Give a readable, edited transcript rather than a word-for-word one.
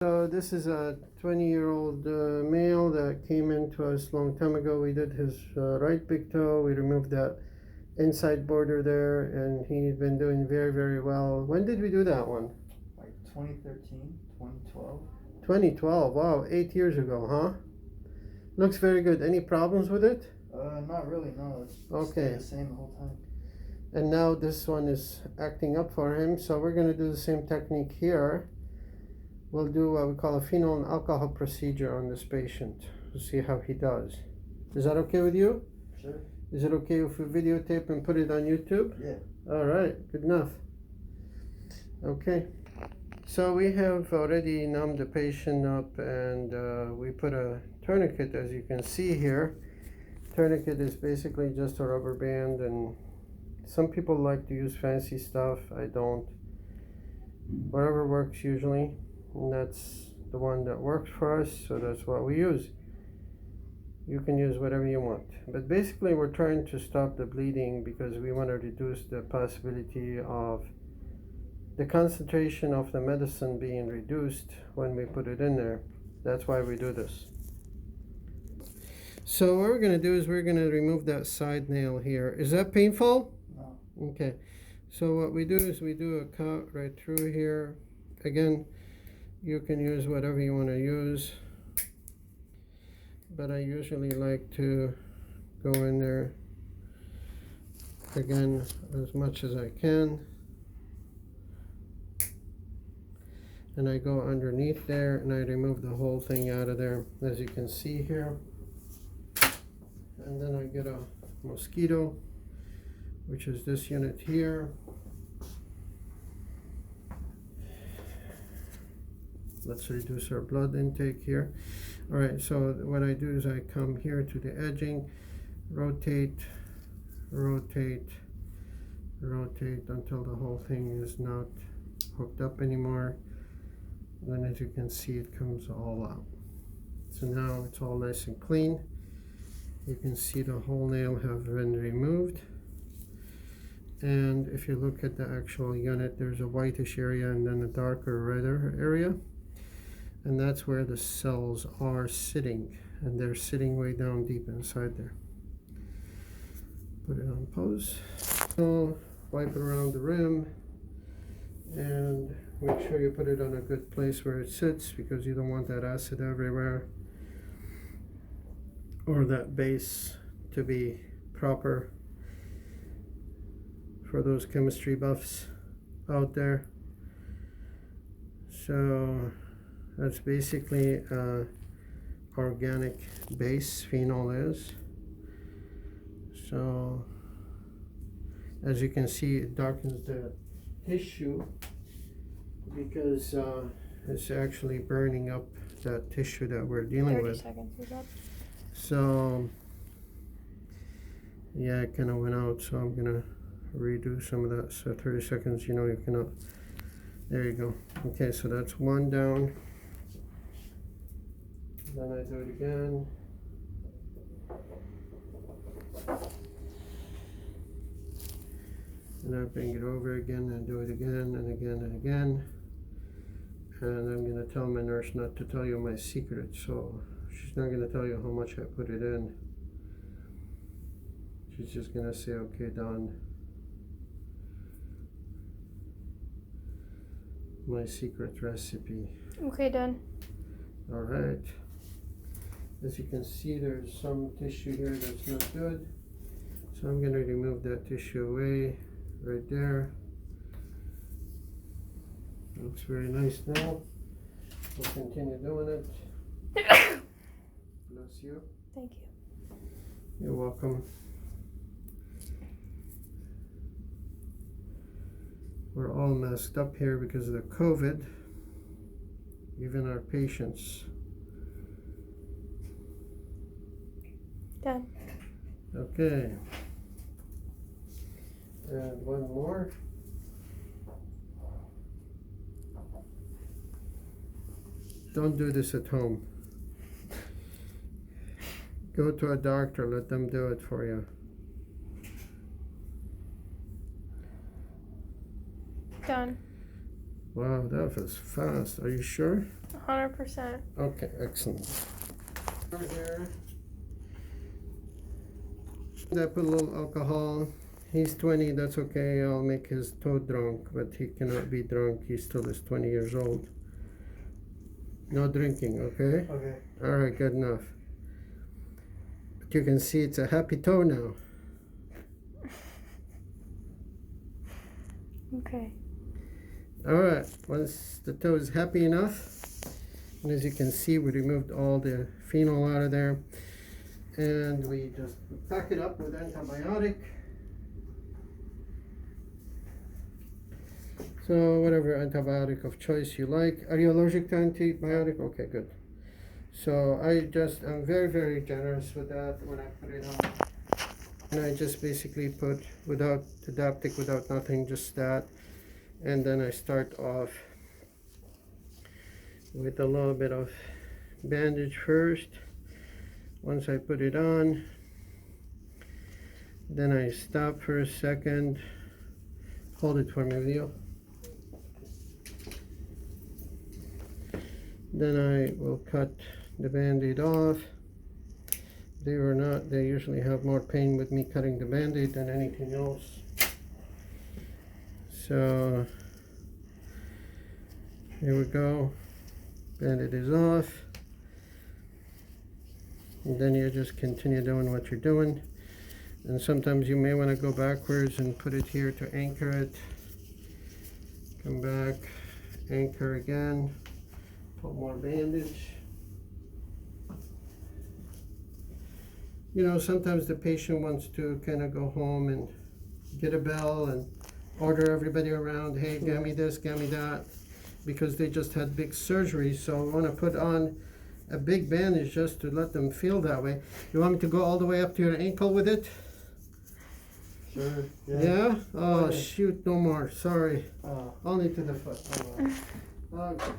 So this is a 20-year-old male that came into us a long time ago. We did his right big toe. We removed that inside border there, and he's been doing very, very well. When did we do that one? Like 2013, 2012. 2012. Wow, 8 years ago, huh? Looks very good. Any problems with it? Not really, no. It's Okay. the same the whole time. And now this one is acting up for him, so we're going to do the same technique here. We'll do what we call a phenol and alcohol procedure on this patient to see how he does. Is that okay with you? Sure. Is it okay if we videotape and put it on YouTube? Yeah. All right, good enough. Okay, so we have already numbed the patient up, and we put a tourniquet, as you can see here. Tourniquet is basically just a rubber band, and some people like to use fancy stuff. I don't. Whatever works usually. And that's the one that works for us, so that's what we use. You can use whatever you want, but basically we're trying to stop the bleeding because we want to reduce the possibility of the concentration of the medicine being reduced when we put it in there. That's why we do this. So what we're going to do is we're going to remove that side nail here. Is that painful? No. Okay, so what we do is we do a cut right through here. Again, you can use whatever you want to use, but I usually like to go in there again as much as I can, and I go underneath there and I remove the whole thing out of there, as you can see here. And then I get a mosquito, which is this unit here. Let's reduce our blood intake here. All right, so what I do is I come here to the edging, rotate, rotate, rotate until the whole thing is not hooked up anymore. And then as you can see, it comes all out. So now it's all nice and clean. You can see the whole nail have been removed. And if you look at the actual unit, there's a whitish area and then a darker redder area. And that's where the cells are sitting, and they're sitting way down deep inside there. Put it on pose. So wipe it around the rim, and make sure you put it on a good place where it sits, because you don't want that acid everywhere, or that base to be proper for those chemistry buffs out there. So that's basically organic base, phenol is. So as you can see, it darkens the tissue because it's actually burning up that tissue that we're dealing 30 with. seconds is up. So yeah, it kind of went out, so I'm gonna redo some of that. So 30 seconds, you know, you cannot. There you go. Okay, so that's one down. Then I do it again. And I bring it over again and do it again and again and again. And I'm going to tell my nurse not to tell you my secret, so she's not going to tell you how much I put it in. She's just going to say, okay, done. My secret recipe. Okay, done. All right. As you can see, there's some tissue here that's not good. So I'm going to remove that tissue away right there. Looks very nice now. We'll continue doing it. Bless you. Thank you. You're welcome. We're all messed up here because of the COVID. Even our patients. Done. Okay. And one more. Don't do this at home. Go to a doctor, let them do it for you. Done. Wow, that was fast. Are you sure? 100%. Okay, excellent. Here. I put a little alcohol. He's 20, that's okay. I'll make his toe drunk, but he cannot be drunk. He still is 20 years old. No drinking, okay? Okay. All right, good enough. But you can see it's a happy toe now. Okay. All right, once the toe is happy enough, and as you can see, we removed all the phenol out of there, and we just pack it up with antibiotic. So whatever antibiotic of choice you like. Are you allergic to antibiotic? Okay, good. So I'm very, very generous with that when I put it on. And I just basically put without adaptic, without nothing, just that. And then I start off with a little bit of bandage first. Once I put it on, then I stop for a second. Hold it for me, Leo. Then I will cut the band-aid off. They usually have more pain with me cutting the band-aid than anything else. So here we go. Band-aid is off. And then you just continue doing what you're doing. And sometimes you may want to go backwards and put it here to anchor it. Come back, anchor again. Put more bandage. You know, sometimes the patient wants to kind of go home and get a bell and order everybody around, hey, get me this, get me that, because they just had big surgery. So I want to put on a big bandage just to let them feel that way. You want me to go all the way up to your ankle with it? Sure. Yeah? Oh, Okay. shoot, no more. Sorry. Oh. Only to the foot. Oh, wow. Okay.